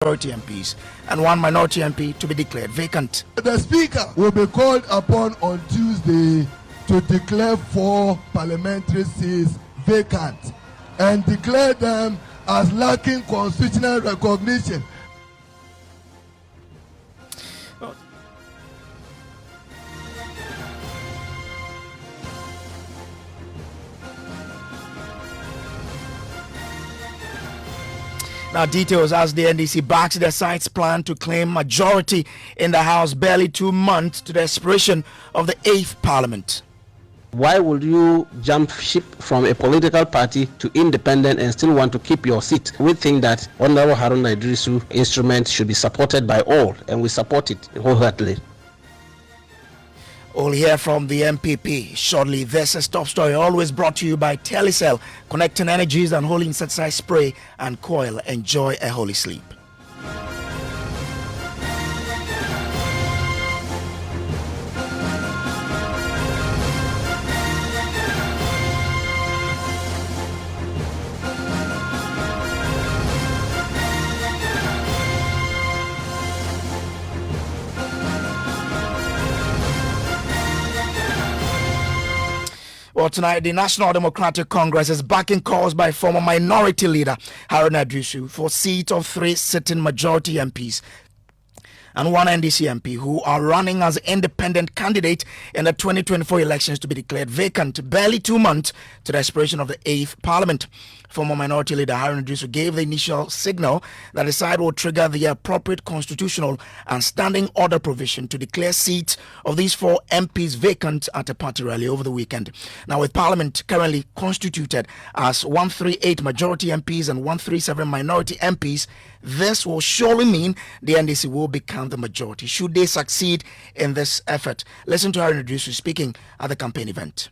majority MPs and one minority MP to be declared vacant. The Speaker will be called upon on Tuesday to declare 4 parliamentary seats vacant and declare them as lacking constitutional recognition. Now, details as the NDC backs their side's plan to claim majority in the House barely 2 months to the expiration of the 8th Parliament. Why would you jump ship from a political party to independent and still want to keep your seat? We think that Honorable Haruna Iddrisu instrument should be supported by all, and we support it wholeheartedly. We'll hear from the NPP shortly. This is Top Story, always brought to you by Telecel, connecting energies and holy insecticide spray and coil. Enjoy a holy sleep. Well, tonight, the National Democratic Congress is backing calls by former Minority Leader Haruna Iddrisu for seat of 3 sitting majority MPs and 1 NDC MP who are running as independent candidate in the 2024 elections to be declared vacant barely 2 months to the expiration of the 8th Parliament. Former Minority Leader Haruna Iddrisu gave the initial signal that the side will trigger the appropriate constitutional and standing order provision to declare seats of these 4 MPs vacant at a party rally over the weekend. Now, with Parliament currently constituted as 138 majority MPs and 137 minority MPs, this will surely mean the NDC will become the majority should they succeed in this effort. Listen to Haruna Iddrisu speaking at the campaign event.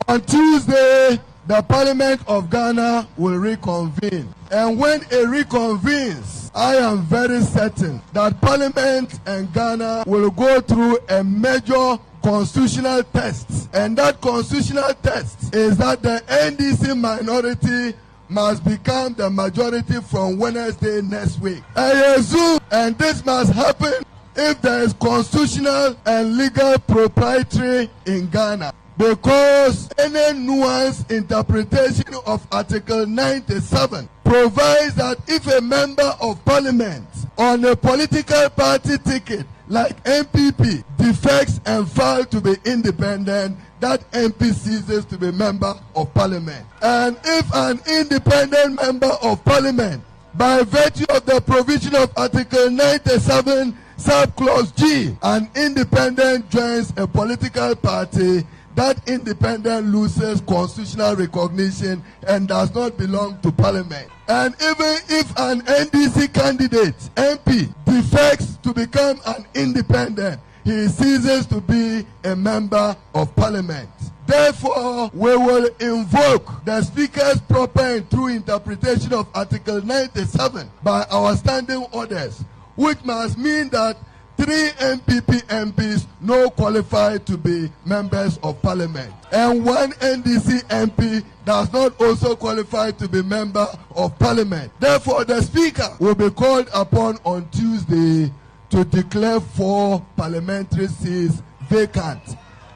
On Tuesday, the Parliament of Ghana will reconvene. And when it reconvenes, I am very certain that Parliament and Ghana will go through a major constitutional test. And that constitutional test is that the NDC minority must become the majority from Wednesday next week. I assume, and this must happen if there is constitutional and legal propriety in Ghana. Because any nuanced interpretation of Article 97 provides that if a member of Parliament on a political party ticket like NPP defects and fails to be independent, that MP ceases to be member of Parliament. And if an independent member of Parliament, by virtue of the provision of Article 97 subclause G, an independent joins a political party, that independent loses constitutional recognition and does not belong to Parliament. And even if an NDC candidate, MP, defects to become an independent, he ceases to be a member of Parliament. Therefore, we will invoke the Speaker's proper and true interpretation of Article 97 by our standing orders, which must mean that 3 NPP MPs no qualify to be members of Parliament, and 1 NDC MP does not also qualify to be member of Parliament. Therefore, the Speaker will be called upon on Tuesday to declare 4 parliamentary seats vacant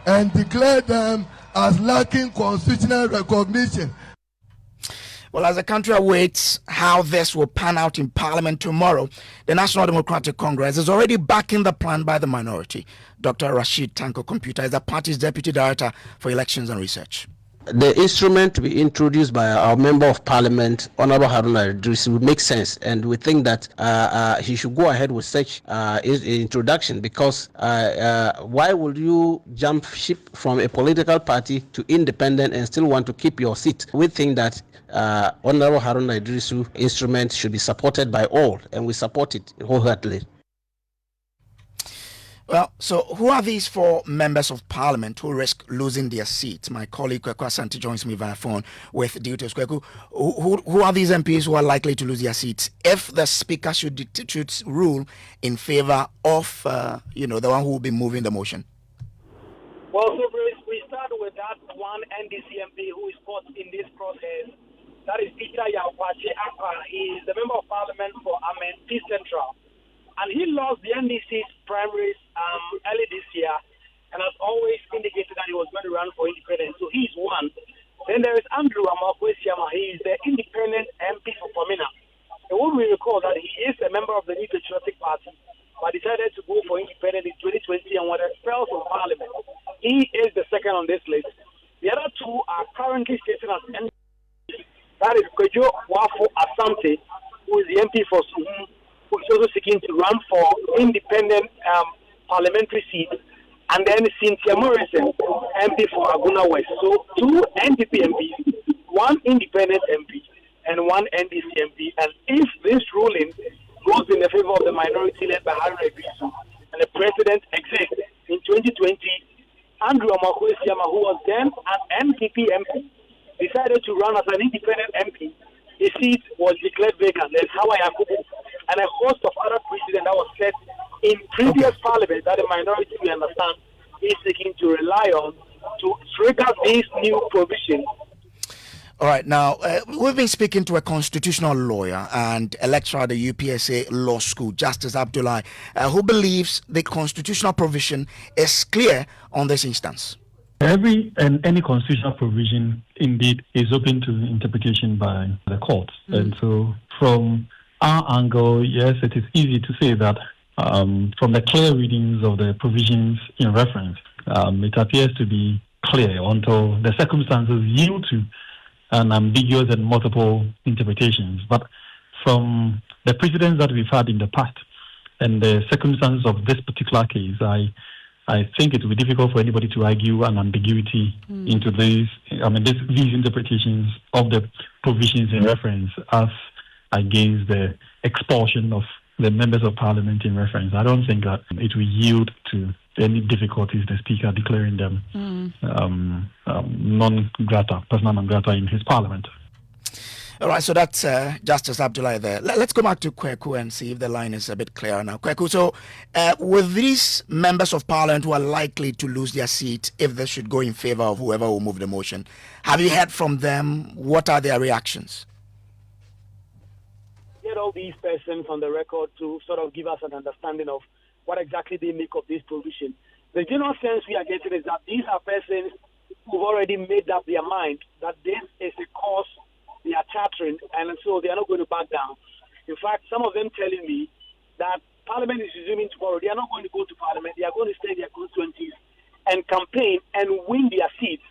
and declare them as lacking constitutional recognition. Well, as the country awaits how this will pan out in Parliament tomorrow, the National Democratic Congress is already backing the plan by the minority. Dr. Rashid Tanko Computer is the party's Deputy Director for Elections and Research. The instrument to be introduced by our Member of Parliament, Honorable Haruna Iddrisu, would make sense, and we think that he should go ahead with such introduction, because why would you jump ship from a political party to independent and still want to keep your seat? We think that Honorable Haruna Iddrisu instrument should be supported by all, and we support it wholeheartedly. Well, so who are these 4 members of Parliament who risk losing their seats? My colleague Kweku Asante joins me via phone with details. Kweku, who are these MPs who are likely to lose their seats if the Speaker should rule in favor of, the one who will be moving the motion? Well, so we start with that 1 NDC MP who is caught in this process That is Peter Yawache Akpa. He is the member of parliament for Amenti Central. And he lost the NDC's primaries early this year and has always indicated that he was going to run for independence. So he's one. Then there is Andrew Amakwesiama. He is the independent MP for Pomina. And what we recall that he is a member of the New Patriotic Party, but decided to go for independent in 2020 and was expelled from parliament. He is the second on this list. The other two are currently sitting as NPP. That is Kojo Wafo Asante, who is the MP for Suhum, who is also seeking to run for independent parliamentary seat, and then Cynthia Morrison, MP for Aguna West. So two NPP MPs, one independent MP, and one NDC MP. And if this ruling goes in the favor of the minority led by Haruna Iddrisu and the president exists in 2020, Andrew Amakwesiama, who was then an NPP MP, decided to run as an independent MP. His seat was declared vacant. There's Hawa Yakubu and a host of other precedents that was set in previous parliament that the minority, we understand, is seeking to rely on to trigger these new provisions. All right, now, we've been speaking to a constitutional lawyer and a lecturer at the UPSA Law School, Justice Abdullahi, who believes the constitutional provision is clear on this instance. Every and any constitutional provision indeed is open to interpretation by the courts. And so from our angle, yes, it is easy to say that from the clear readings of the provisions in reference, it appears to be clear until the circumstances yield to an ambiguous and multiple interpretations. But from the precedents that we've had in the past and the circumstances of this particular case, I think it will be difficult for anybody to argue an ambiguity into these interpretations of the provisions in reference as against the expulsion of the members of parliament in reference. I don't think that it will yield to any difficulties the speaker declaring them non grata, persona non grata in his parliament. All right, so that's Justice Abdullahi there. Let's go back to Kweku and see if the line is a bit clearer now. Kweku, so with these members of parliament who are likely to lose their seat if they should go in favor of whoever will move the motion, have you heard from them? What are their reactions? Get all these persons on the record to sort of give us an understanding of what exactly they make of this provision. The general sense we are getting is that these are persons who've already made up their mind that this is a cause they are chattering, and so they are not going to back down. In fact, some of them telling me that Parliament is resuming tomorrow. They are not going to go to Parliament. They are going to stay in their constituencies and campaign and win their seats.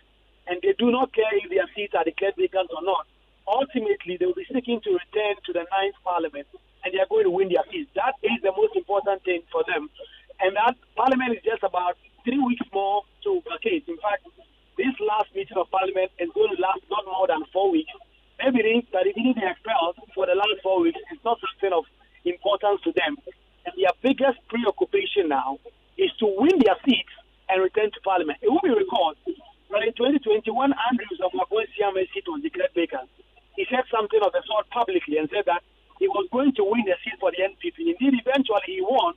And they do not care if their seats are declared vacant or not. Ultimately, they will be seeking to return to the 9th Parliament, and they are going to win their seats. That is the most important thing for them. And that Parliament is just about 3 weeks more to vacate. In fact, this last meeting of Parliament is going to last not more than 4 weeks. Evidence that if they are expelled for the last 4 weeks is not something of importance to them. And their biggest preoccupation now is to win their seats and return to Parliament. It will be recalled that in 2021, Andrews of Makwesiama's seat was declared vacant. He said something of the sort publicly and said that he was going to win the seat for the NPP. Indeed, eventually he won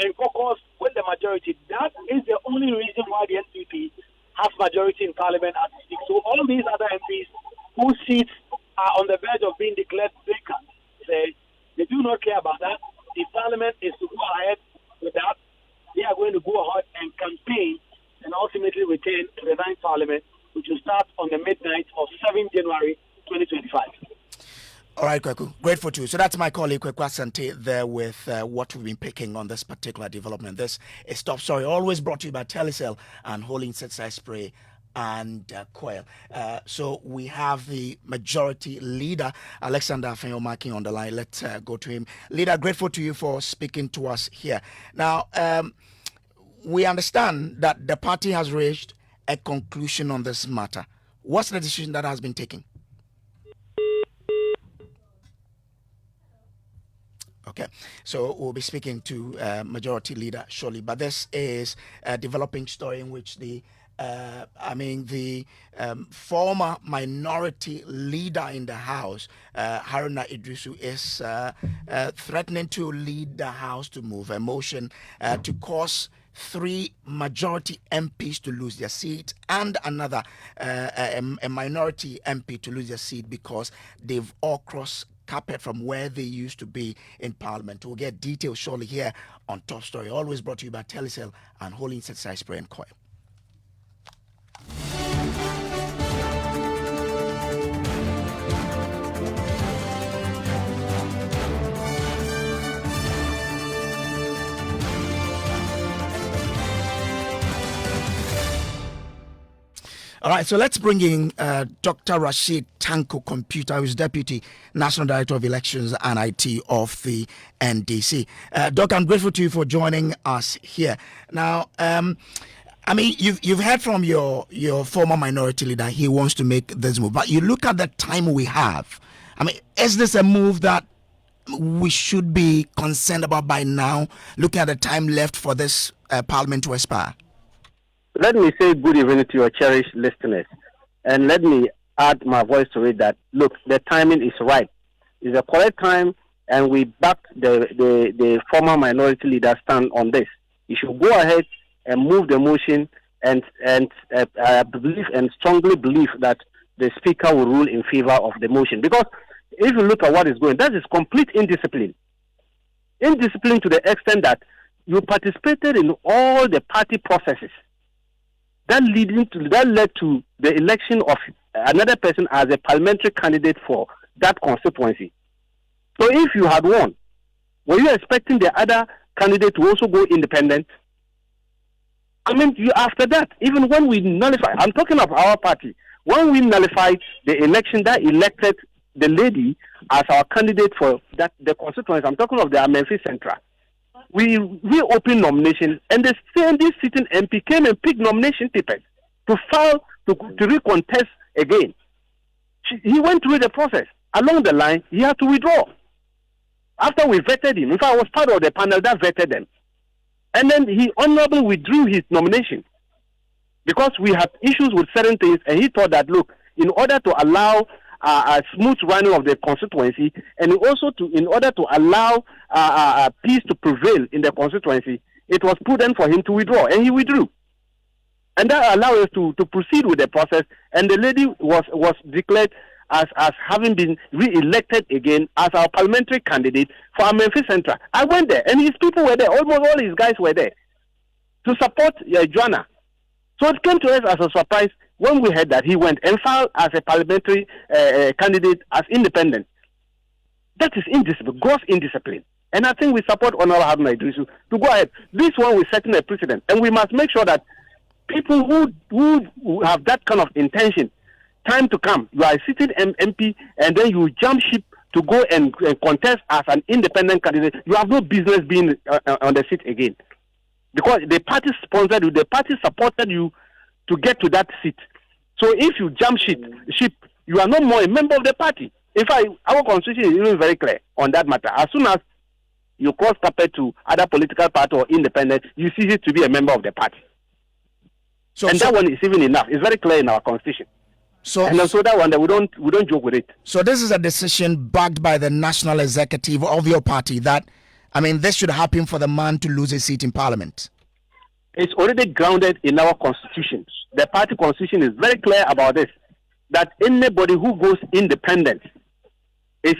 and caucused with the majority. That is the only reason why the NPP has majority in Parliament as we speak. So all these other MPs whose seats are on the verge of being declared vacant, they do not care about that. The Parliament is to go ahead with that. They are going to go ahead and campaign and ultimately return to the 9th Parliament, which will start on the midnight of 7 January 2025. All right, Kweku, grateful to you. So that's my colleague Kweku Asante there with what we've been picking on this particular development. This is Top Story, always brought to you by Telecel and Holy Insecticide Spray and Coil. So we have the majority leader, Alexander Afenyo-Markin, on the line. Let's go to him. Leader, grateful to you for speaking to us here. Now, we understand that the party has reached a conclusion on this matter. What's the decision that has been taken? Okay, so we'll be speaking to Majority Leader shortly, but this is a developing story in which the I mean, the former minority leader in the House, Haruna Iddrisu, is threatening to lead the House to move a motion to cause 3 majority MPs to lose their seat and another a minority MP to lose their seat because they've all crossed carpet from where they used to be in Parliament. We'll get details shortly here on Top Story. Always brought to you by Telecel and Holy Insecticide Spray and Coil. All right, so let's bring in Dr. Rashid Tanko Computer, who's Deputy National Director of Elections and IT of the NDC. Doc, I'm grateful to you for joining us here. Now, I mean, you've heard from your former minority leader. He wants to make this move, but you look at the time we have. I mean, is this a move that we should be concerned about by now, looking at the time left for this Parliament to expire? Let me say good evening to your cherished listeners, and let me add my voice to it that, look, the timing is right. It's a correct time, and we back the former minority leader stand on this. You should go ahead and move the motion, and believe and strongly believe that the Speaker will rule in favor of the motion. Because if you look at what is going, that is complete indiscipline. Indiscipline to the extent that you participated in all the party processes. That led to the election of another person as a parliamentary candidate for that constituency. So if you had won, were you expecting the other candidate to also go independent? I mean, after that, even when we nullify, I'm talking of our party, when we nullified the election that elected the lady as our candidate for that the constituency, I'm talking of the Memphis Central. We reopened nomination, and the sitting MP came and picked nomination papers to file to recontest again. He went through the process. Along the line, he had to withdraw. After we vetted him, in fact, I was part of the panel that vetted them. And then he honorably withdrew his nomination because we had issues with certain things, and he thought that, look, in order to allow a smooth running of the constituency, and also in order to allow peace to prevail in the constituency, it was prudent for him to withdraw, and he withdrew. And that allowed us to proceed with the process, and the lady was declared as having been re-elected again as our parliamentary candidate for our Memphis Central. I went there, and his people were there, almost all his guys were there, to support Joanna. So it came to us as a surprise when we heard that he went and filed as a parliamentary candidate as independent. That is indiscipline, gross indiscipline. And I think we support Honorable Haruna Iddrisu to go ahead. This one will set a precedent, and we must make sure that people who have that kind of intention, time to come, you are a sitting MP, and then you jump ship to go and contest as an independent candidate. You have no business being on the seat again, because the party sponsored you, the party supported you to get to that seat. So if you jump ship, you are no more a member of the party. In fact, our constitution is even very clear on that matter. As soon as you cross carpet to other political party or independent, you cease to be a member of the party. That one is even enough. It's very clear in our constitution. And also that one, that we don't joke with it. So this is a decision backed by the national executive of your party that, I mean, this should happen for the man to lose his seat in Parliament. It's already grounded in our constitution. The party constitution is very clear about this, that anybody who goes independent is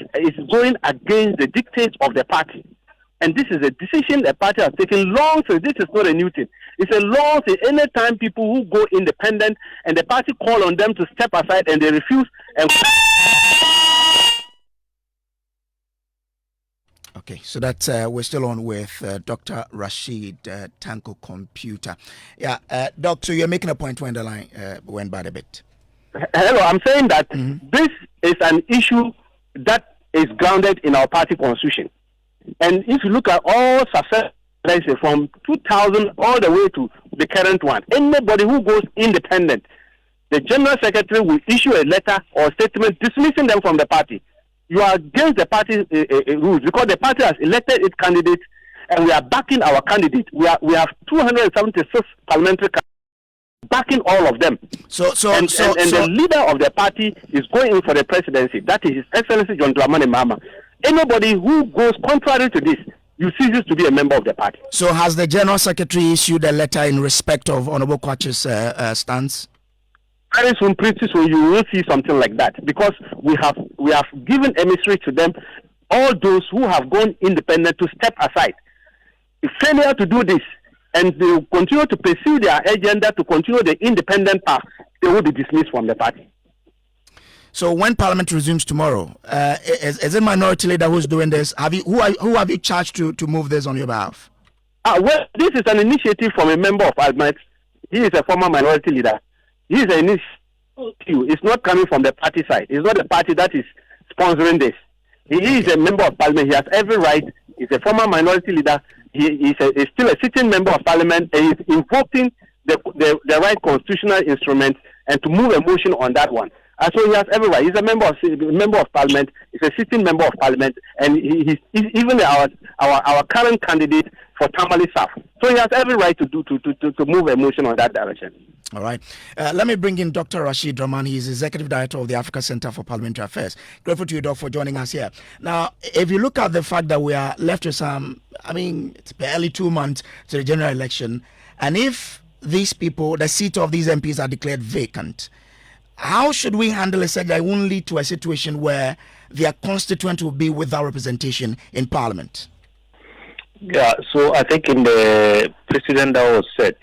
going against the dictates of the party. And this is a decision the party has taken long since. This is not a new thing. It's a long thing. Anytime people who go independent and the party call on them to step aside and they refuse. Okay, so that's we're still on with Dr. Rashid Tanko Computer. Yeah, Doc, so you're making a point when the line went bad a bit. Hello, I'm saying that this is an issue that is grounded in our party constitution. And if you look at all success from 2000 all the way to the current one, anybody who goes independent, the General Secretary will issue a letter or statement dismissing them from the party. You are against the party rules because the party has elected its candidate and we are backing our candidate. We have 276 parliamentary candidates. backing all of them. And the leader of the party is going in for the presidency. That is His Excellency John Dramani Mahama. Anybody who goes contrary to this, you cease to be a member of the party. So has the General Secretary issued a letter in respect of Honorable Kwache's stance? Very soon, pretty soon, you will see something like that, because we have given emissary to them, all those who have gone independent, to step aside. If failure to do this, and they will continue to pursue their agenda to continue the independent path, they will be dismissed from the party. So when Parliament resumes tomorrow, is it Minority Leader who's doing this? Who have you charged to move this on your behalf? Well, this is an initiative from a member of Parliament. He is a former Minority Leader. He is an initiative. It's not coming from the party side. It's not the party that is sponsoring this. He is a member of Parliament. He has every right. He's a former Minority Leader. He's still a sitting member of Parliament, and he's invoking the right constitutional instrument and to move a motion on that one. And so he has every right. He's a member of Parliament. He's a sitting member of Parliament, and he's even our current candidate for Tamale South. So he has every right to move a motion on that direction. All right. Let me bring in Dr. Rashid Rahman. He's Executive Director of the Africa Center for Parliamentary Affairs. Grateful to you, Doc, for joining us here. Now, if you look at the fact that we are left with it's barely 2 months to the general election, and if these people, the seat of these MPs are declared vacant, how should we handle a such that won't lead to a situation where their constituent will be without representation in Parliament? Yeah, so I think in the precedent that was set,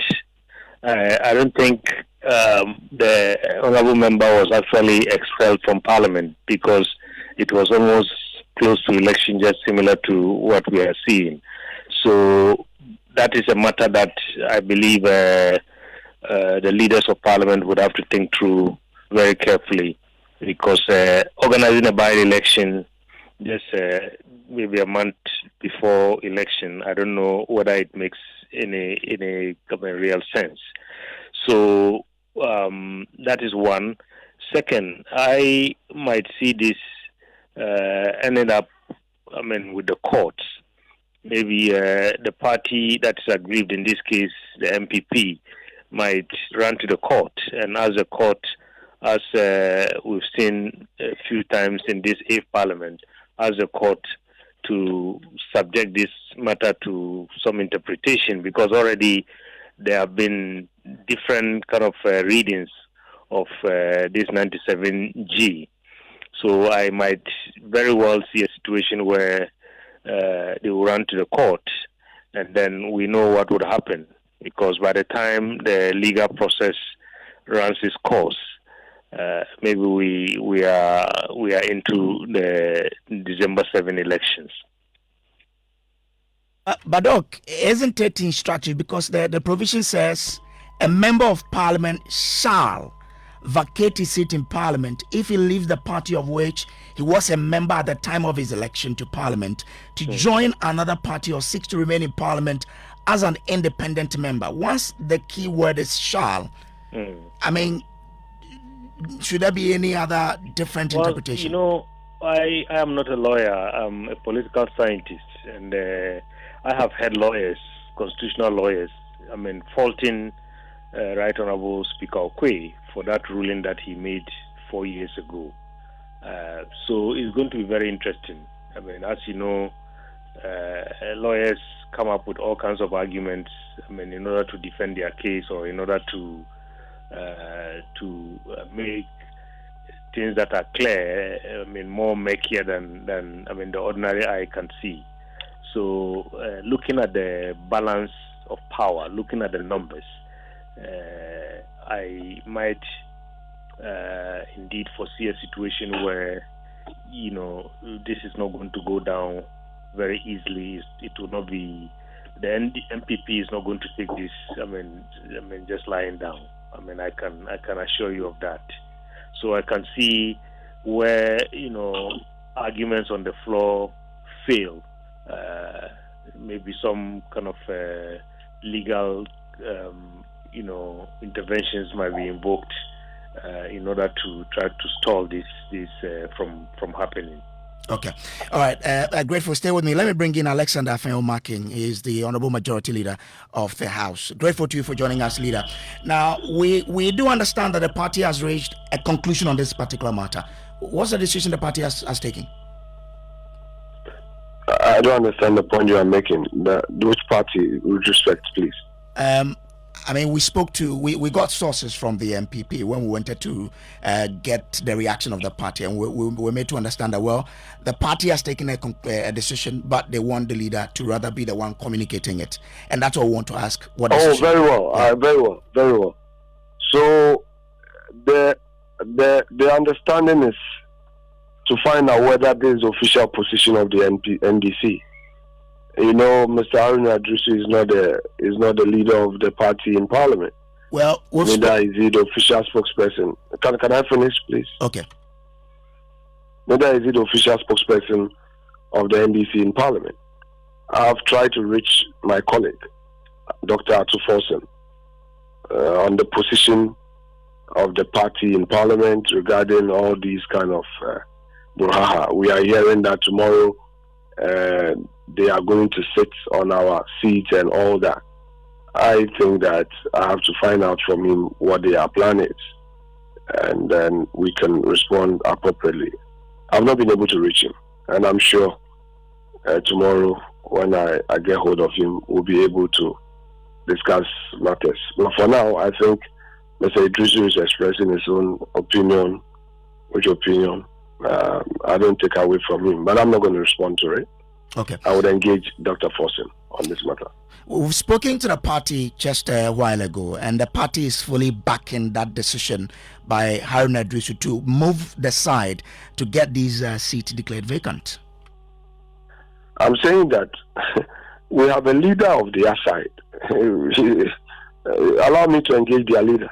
I don't think the honorable member was actually expelled from Parliament, because it was almost close to election, just similar to what we are seeing. So that is a matter that I believe the leaders of Parliament would have to think through very carefully, because organizing a by-election just maybe a month before election, I don't know whether it makes any real sense. So that is one. Second, I might see this ending up, with the courts. Maybe the party that is aggrieved, in this case the NPP, might run to the court and ask the court, as we've seen a few times in this 8th Parliament, ask the court to subject this matter to some interpretation, because already there have been different kind of readings of this 97G. So I might very well see a situation where they will run to the court, and then we know what would happen, because by the time the legal process runs its course, maybe we are into the December 7 elections. But Doc, isn't it instructive, because the provision says a member of Parliament shall vacate his seat in Parliament if he leaves the party of which he was a member at the time of his election to Parliament to join another party or seeks to remain in Parliament as an independent member. Once the key word is shall, should there be any other different interpretation? I am not a lawyer. I'm a political scientist, and I have heard lawyers, constitutional lawyers, faulting Right Honorable Speaker Okwe for that ruling that he made 4 years ago. So it's going to be very interesting. As you know, lawyers come up with all kinds of arguments, in order to defend their case, or in order to make things that are clear, more murkier than the ordinary eye can see. So looking at the balance of power, looking at the numbers, I might indeed foresee a situation where, this is not going to go down very easily. It will not be, the NPP is not going to take this, just lying down. I can assure you of that. So I can see where, arguments on the floor fail. Maybe some kind of legal, interventions might be invoked in order to try to stall this from happening. Okay. All right. Grateful. Stay with me. Let me bring in Alexander Afenyo-Markin. He is the Honorable Majority Leader of the House. Grateful to you for joining us, Leader. Now, we do understand that the party has reached a conclusion on this particular matter. What's the decision the party has taken? I don't understand the point you are making. Which party, with respect, please? I mean, we got sources from the NPP when we wanted to get the reaction of the party, and we were made to understand that, well, the party has taken a decision, but they want the leader to rather be the one communicating it. And that's what we want to ask. What decision? Very well. Yeah. Very well. So the understanding is to find out whether this is the official position of the NDC. You know, Mr. Haruna Iddrisu is not the leader of the party in Parliament. Well, neither is he the official spokesperson. Can I finish, please? Okay. Neither is he the official spokesperson of the NDC in Parliament. I've tried to reach my colleague, Dr. Atuforsen, on the position of the party in Parliament regarding all these kind of brouhaha. We are hearing that tomorrow they are going to sit on our seats and all that. I think that I have to find out from him what their plan is, and then we can respond appropriately. I've not been able to reach him, and I'm sure tomorrow when I get hold of him, we'll be able to discuss matters. But for now, I think Mr. Iddrisu is expressing his own opinion, which opinion I don't take away from him, but I'm not going to respond to it. Okay. I would engage Dr. Forsen on this matter. We've spoken to the party just a while ago, and the party is fully backing that decision by Haruna Iddrisu to move the side to get these seats declared vacant. I'm saying that we have a leader of their side. Allow me to engage their leader.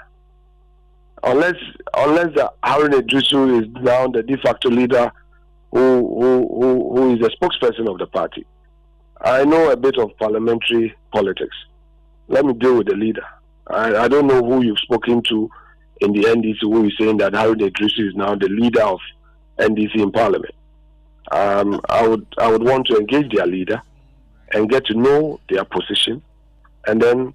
Unless the Haruna Iddrisu is now the de facto leader who is the spokesperson of the party. I know a bit of parliamentary politics. Let me deal with the leader. I don't know who you've spoken to in the NDC who is saying that Haruna Iddrisu is now the leader of NDC in Parliament. I would want to engage their leader and get to know their position, and then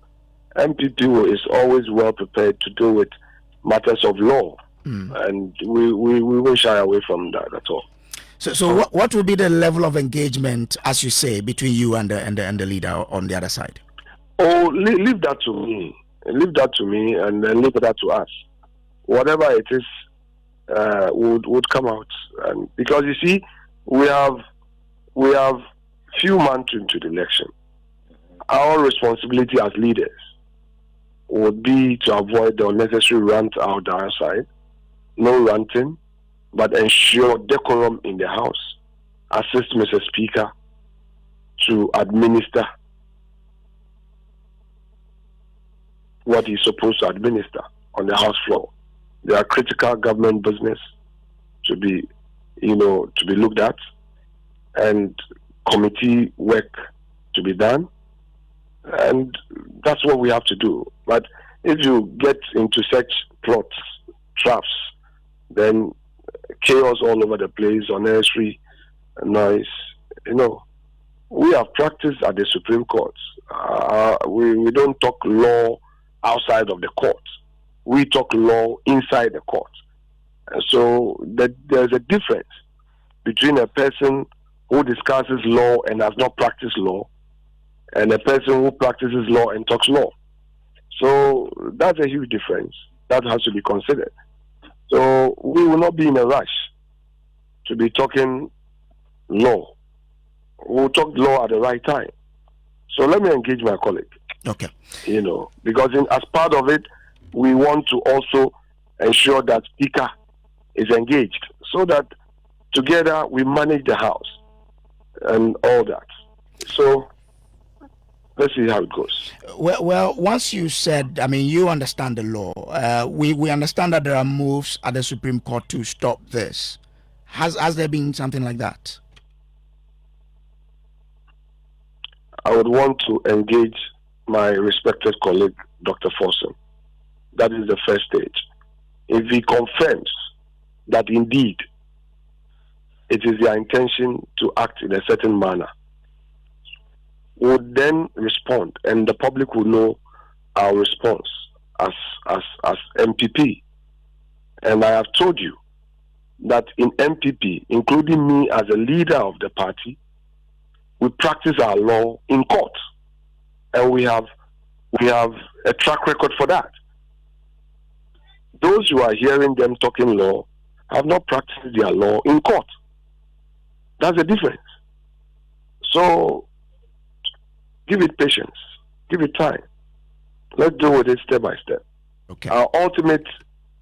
NPP is always well prepared to deal with matters of law, and we won't shy away from that at all. So what will be the level of engagement, as you say, between you and the leader on the other side? Oh, leave that to me. Leave that to me, and then leave that to us. Whatever it is, would come out, and because you see, we have few months into the election. Our responsibility as leaders would be to avoid the unnecessary rant out the outside, no ranting, but ensure decorum in the House. Assist Mr. Speaker to administer what he's supposed to administer on the House floor. There are critical government business to be looked at, and committee work to be done, and that's what we have to do. But if you get into such plots, traps, then chaos all over the place, unnecessary noise. We have practiced at the Supreme Court. We don't talk law outside of the court. We talk law inside the court. And so there's a difference between a person who discusses law and has not practiced law, and a person who practices law and talks law. So that's a huge difference. That has to be considered. So we will not be in a rush to be talking law. We'll talk law at the right time. So let me engage my colleague. Okay. Because as part of it, we want to also ensure that Speaker is engaged so that together we manage the House and all that. So let's see how it goes. Well, once you said, you understand the law. We understand that there are moves at the Supreme Court to stop this. Has there been something like that? I would want to engage my respected colleague, Dr. Forsen. That is the first stage. If he confirms that indeed it is their intention to act in a certain manner, would then respond, and the public will know our response as NPP. And I have told you that in NPP, including me as a leader of the party, we practice our law in court, and we have a track record for that. Those who are hearing them talking law have not practiced their law in court. That's the difference. So give it patience, give it time. Let's deal with it step by step. Okay. Our ultimate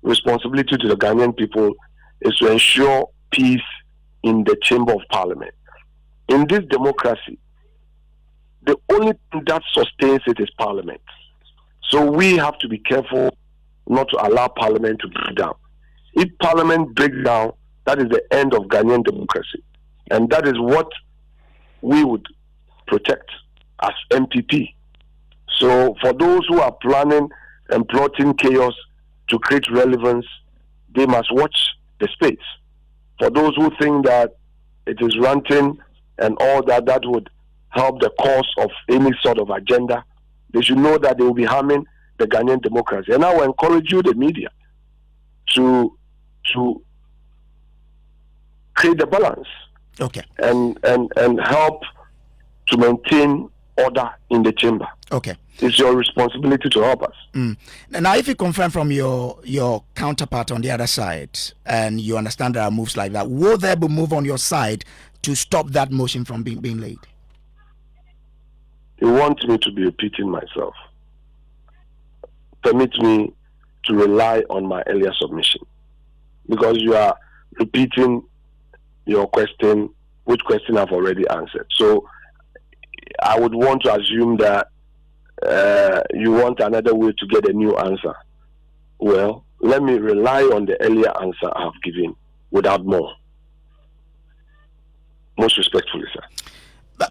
responsibility to the Ghanaian people is to ensure peace in the chamber of parliament. In this democracy, the only thing that sustains it is parliament. So we have to be careful not to allow parliament to break down. If parliament breaks down, that is the end of Ghanaian democracy. And that is what we would protect as NPP. So for those who are planning and plotting chaos to create relevance, they must watch the space. For those who think that it is ranting and all that, that would help the cause of any sort of agenda, they should know that they will be harming the Ghanaian democracy. And I will encourage you, the media, to create the balance. Okay. And help to maintain order in the chamber. Okay. It's your responsibility to help us. Now, if you confirm from your counterpart on the other side, and you understand there are moves like that, will there be move on your side to stop that motion from being laid? You want me to be repeating myself. Permit me to rely on my earlier submission, because you are repeating your question, which question I've already answered. So I would want to assume that you want another way to get a new answer. Well, let me rely on the earlier answer I've given without more. Most respectfully, sir.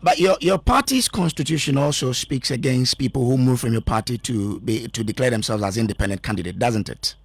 But your party's constitution also speaks against people who move from your party to declare themselves as independent candidate, doesn't it?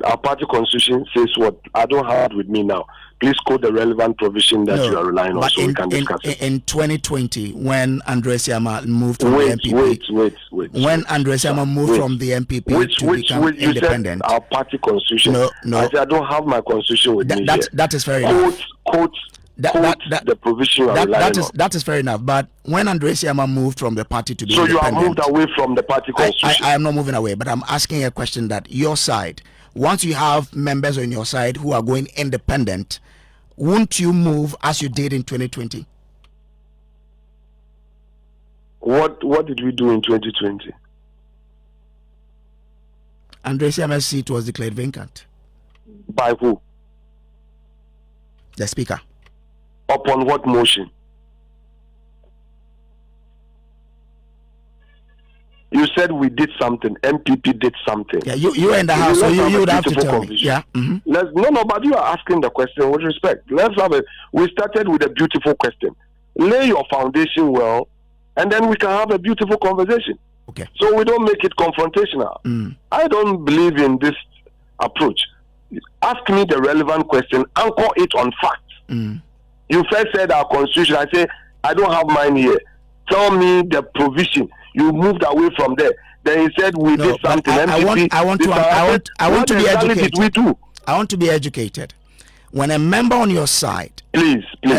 Our party constitution says what? I don't have it with me now. Please quote the relevant provision that you are relying on, so we can discuss it. In 2020, when Andres Yama moved from the NPP, when Andres Yama moved from the NPP to become independent, our party constitution. No. I said I don't have my constitution with me here. That is fair enough. Quote the provision you are relying on. That is fair enough. But when Andres Yama moved from the party to be independent, you are moved away from the party constitution. I am not moving away, but I'm asking a question that your side, once you have members on your side who are going independent, won't you move as you did in 2020? What did we do in 2020? Andres Yama's seat was declared vacant. By who? The speaker. Upon what motion? You said we did something. NPP did something. Yeah, you in the house, so you would have to tell me. Yeah. No, but you are asking the question with respect. Let's have it. We started with a beautiful question. Lay your foundation well, and then we can have a beautiful conversation. Okay. So we don't make it confrontational. I don't believe in this approach. Ask me the relevant question, anchor it on facts. You first said our constitution. I say I don't have mine here. Tell me the provision. You moved away from there. Then he said we did something. I want to be educated. Did we do? I want to be educated. When a member on your side, please. No,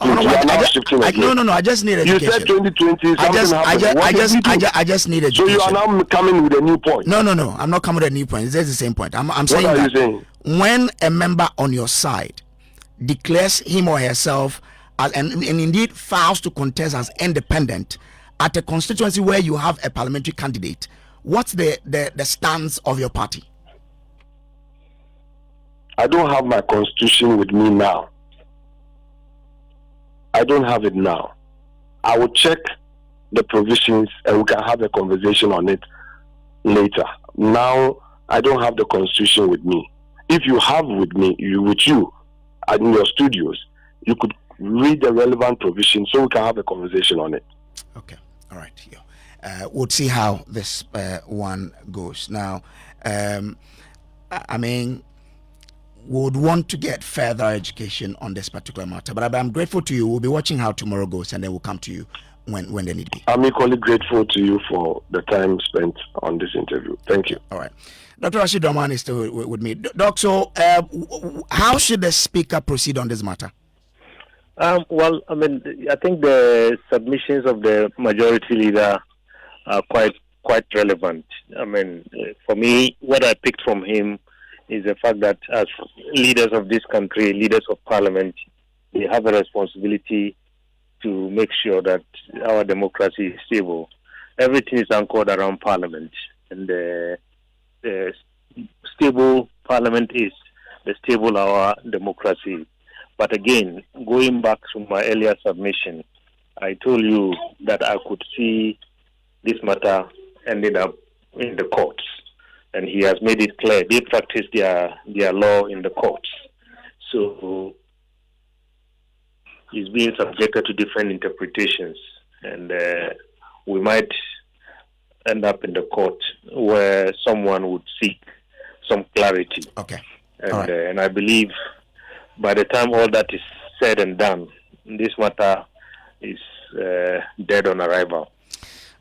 I just need education. You said 2020. I just need education. So you are now coming with a new point. No. I'm not coming with a new point. It's the same point. I'm saying what are you saying? When a member on your side declares him or herself and indeed files to contest as independent at a constituency where you have a parliamentary candidate, what's the stance of your party? I don't have my constitution with me now. I don't have it now. I will check the provisions and we can have a conversation on it later. Now, I don't have the constitution with me. If you have with you in your studios, you could read the relevant provisions so we can have a conversation on it. Okay. All right. We'll see how this one goes. Now, I mean, would want to get further education on this particular matter. But I'm grateful to you. We'll be watching how tomorrow goes, and then we'll come to you when they need be. I'm equally grateful to you for the time spent on this interview. Thank you. All right. Dr. Rashid Rahman is still with me. Doctor, how should the speaker proceed on this matter? Well, I mean, I think the submissions of the majority leader are quite relevant. I mean, for me, what I picked from him is the fact that as leaders of this country, leaders of parliament, they have a responsibility to make sure that our democracy is stable. Everything is anchored around parliament, and the stable parliament is the stable our democracy. But again, going back to my earlier submission, I told you that I could see this matter ended up in the courts. And he has made it clear they practice their law in the courts. So he's being subjected to different interpretations. And we might end up in the court where someone would seek some clarity. Okay. And, right. And I believe by the time all that is said and done, this matter is dead on arrival.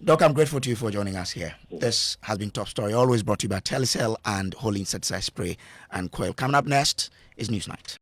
Doc, I'm grateful to you for joining us here. This has been Top Story, always brought to you by Telecel and Holy Insecticide Spray and Coil. Coming up next is Newsnight.